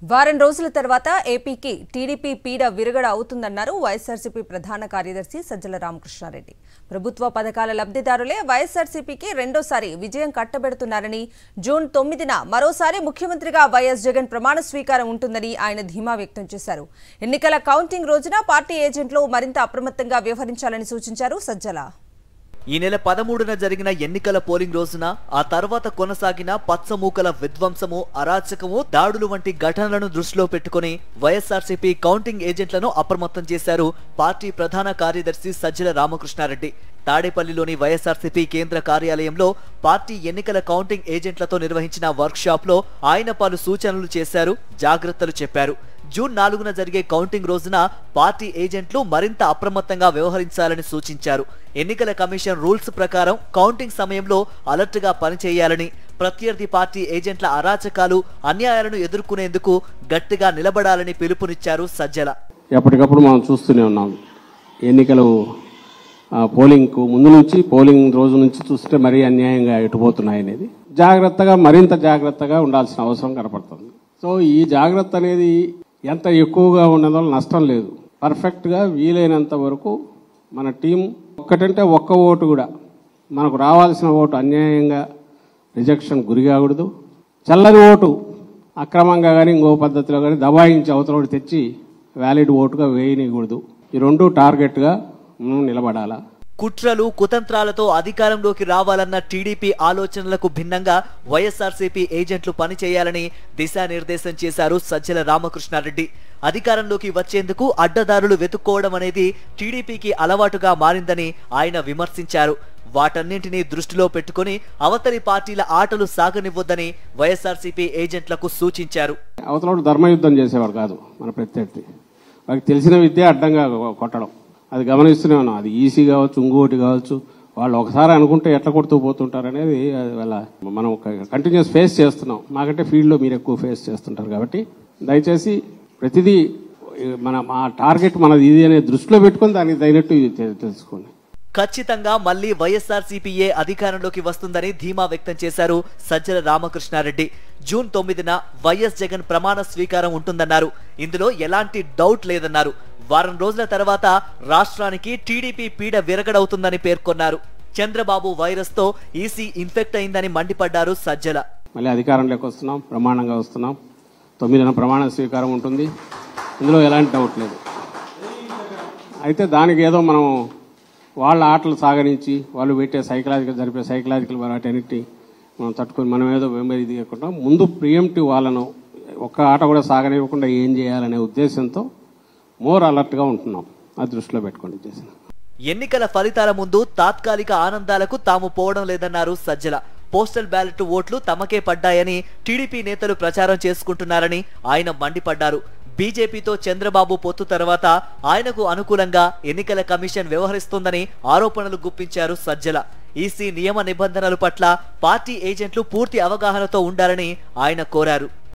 వారం రోజుల తర్వాత ఏపీకి టీడీపీ పీడ విరగడ అవుతుందన్నారు వైఎస్ఆర్సీపీ ప్రధాన కార్యదర్శి సజ్జల రామకృష్ణారెడ్డి. ప్రభుత్వ పథకాల లబ్ధిదారులే వైఎస్ఆర్సీపీకి రెండోసారి విజయం కట్టబెడుతున్నారని, జూన్ 9న మరోసారి ముఖ్యమంత్రిగా వైఎస్ జగన్ ప్రమాణ స్వీకారం ఉంటుందని ఆయన ధీమా వ్యక్తం చేశారు. ఎన్నికల కౌంటింగ్ రోజున పార్టీ ఏజెంట్లు మరింత అప్రమత్తంగా వ్యవహరించాలని సూచించారు సజ్జల. ఈ నెల 13న జరిగిన ఎన్నికల పోలింగ్ రోజున ఆ తర్వాత కొనసాగిన పచ్చమూకల విధ్వంసము, అరాచకము, దాడులు వంటి ఘటనలను దృష్టిలో పెట్టుకుని వైఎస్ఆర్సీపీ కౌంటింగ్ ఏజెంట్లను అప్రమత్తం చేశారు పార్టీ ప్రధాన కార్యదర్శి సజ్జల రామకృష్ణారెడ్డి. తాడేపల్లిలోని వైఎస్ఆర్సీపీ కేంద్ర కార్యాలయంలో పార్టీ ఎన్నికల కౌంటింగ్ ఏజెంట్లతో నిర్వహించిన వర్క్ షాప్ లో ఆయన పలు సూచనలు చేశారు, జాగ్రత్తలు చెప్పారు. జూన్ 4న జరిగే కౌంటింగ్ రోజున పార్టీ ఏజెంట్లు మరింత అప్రమత్తంగా వ్యవహరించాలని సూచించారు. ఎన్నికల కమిషన్ రూల్స్ ప్రకారం కౌంటింగ్ సమయంలో అలర్ట్ గా పనిచేయాలని, ప్రత్యర్థి పార్టీ ఏజెంట్ల అరాచకాలు, అన్యాయాలను ఎదుర్కొనేందుకు గట్టిగా నిలబడాలని పిలుపునిచ్చారు సజ్జల. ఎప్పటికప్పుడు మనం చూస్తూనే ఉన్నాం. ఎన్నికలు పోలింగ్ కు ముందు నుంచి, పోలింగ్ రోజు నుంచి చూస్తే మరీ అన్యాయంగా ఎటుపోతున్నాయి అనేది మరింత జాగ్రత్తగా ఉండాల్సిన అవసరం కనపడుతుంది. సో ఈ జాగ్రత్త అనేది ఎంత ఎక్కువగా ఉన్నదో నష్టం లేదు. పర్ఫెక్ట్గా వీలైనంత వరకు మన టీం ఒక్కటంటే ఒక్క ఓటు కూడా మనకు రావాల్సిన ఓటు అన్యాయంగా రిజెక్షన్ గురి కాకూడదు. చల్లని ఓటు అక్రమంగా కానీ ఇంకో పద్ధతిలో కానీ దబాయించి అవతల తెచ్చి వ్యాలిడ్ ఓటుగా వేయనీయకూడదు. ఈ రెండు టార్గెట్గా మనం నిలబడాలా. కుట్రలు, కుతంత్రాలతో అధికారంలోకి రావాలన్న టీడీపీ ఆలోచనలకు భిన్నంగా వైఎస్ఆర్సీపీ ఏజెంట్లు పనిచేయాలని దిశానిర్దేశం చేశారు సజ్జల రామకృష్ణారెడ్డి. అధికారంలోకి వచ్చేందుకు అడ్డదారులు వెతుక్కోవడం అనేది టీడీపీకి అలవాటుగా మారిందని ఆయన విమర్శించారు. వాటన్నింటినీ దృష్టిలో పెట్టుకుని అవతలి పార్టీల ఆటలు సాగనివ్వొద్దని వైఎస్ఆర్సీపీ ఏజెంట్లకు సూచించారు. అవతల ధర్మయుద్ధం చేసేవాడు కాదు మన ప్రత్యర్థి. వాళ్ళకి తెలిసిన విద్య అడ్డంగా కొట్టడం, అది గమనిస్తూనే ఉన్నాం. అది ఈసీ కావచ్చు, ఇంకోటి కావచ్చు. వాళ్ళు ఒకసారి అనుకుంటే ఎట్లా కొడుతూ పోతుంటారు అనేది వాళ్ళ మనం కంటిన్యూస్ ఫేస్ చేస్తున్నాం. మాకంటే ఫీల్డ్లో మీరు ఎక్కువ ఫేస్ చేస్తుంటారు కాబట్టి దయచేసి ప్రతిదీ మా టార్గెట్ మనది ఇది అనే దృష్టిలో పెట్టుకుని దానికి తగినట్టు తెలుసుకోండి. ఖచ్చితంగా మళ్లీ వైఎస్ఆర్సీపీఏ అధికారంలోకి వస్తుందని ధీమా వ్యక్తం చేశారు సజ్జల రామకృష్ణారెడ్డి. జూన్ 9న వైఎస్ జగన్ ప్రమాణ స్వీకారం ఉంటుందన్నారు. ఇందులో ఎలాంటి డౌట్ లేదన్నారు. వారం రోజుల తర్వాత రాష్ట్రానికి టీడీపీ పీడ విరగడవుతుందని పేర్కొన్నారు. చంద్రబాబు వైరస్ తో ఈసీ ఇన్ఫెక్ట్ అయిందని మండిపడ్డారు సజ్జల. మళ్ళీ అధికారంలోకి వస్తున్నాం, ప్రమాణంగా వస్తున్నాం. 9న ప్రమాణ స్వీకారం ఉంటుంది, ఇందులో ఎలాంటి డౌట్ లేదు. అయితే దానికి ఏదో మనం వాళ్ళ ఆటలు సాగరించి వాళ్ళు పెట్టే జరిపే సైకలాజికల్ వాటన్నిటి మనం తట్టుకొని మనం ఏదో వెంబడి దిగకుండా ముందు ప్రియంటివ్ వాళ్ళను ఒక్క ఆట కూడా సాగనివ్వకుండా ఏం చేయాలనే ఉద్దేశంతో మోర్ అలర్ట్గా ఉంటున్నాం. అది దృష్టిలో పెట్టుకోండి. ఎన్నికల ఫలితాల ముందు తాత్కాలిక ఆనందాలకు తాము పోవడం లేదన్నారు సజ్జల. పోస్టల్ బ్యాలెట్ ఓట్లు తమకే పడ్డాయని టీడీపీ నేతలు ప్రచారం చేసుకుంటున్నారని ఆయన మండిపడ్డారు. బీజేపీతో చంద్రబాబు పొత్తు తర్వాత ఆయనకు అనుకూలంగా ఎన్నికల కమిషన్ వ్యవహరిస్తోందని ఆరోపణలు గుప్పించారు సజ్జల. ఈసీ నియమ నిబంధనల పట్ల పార్టీ ఏజెంట్లు పూర్తి అవగాహనతో ఉండాలని ఆయన కోరారు.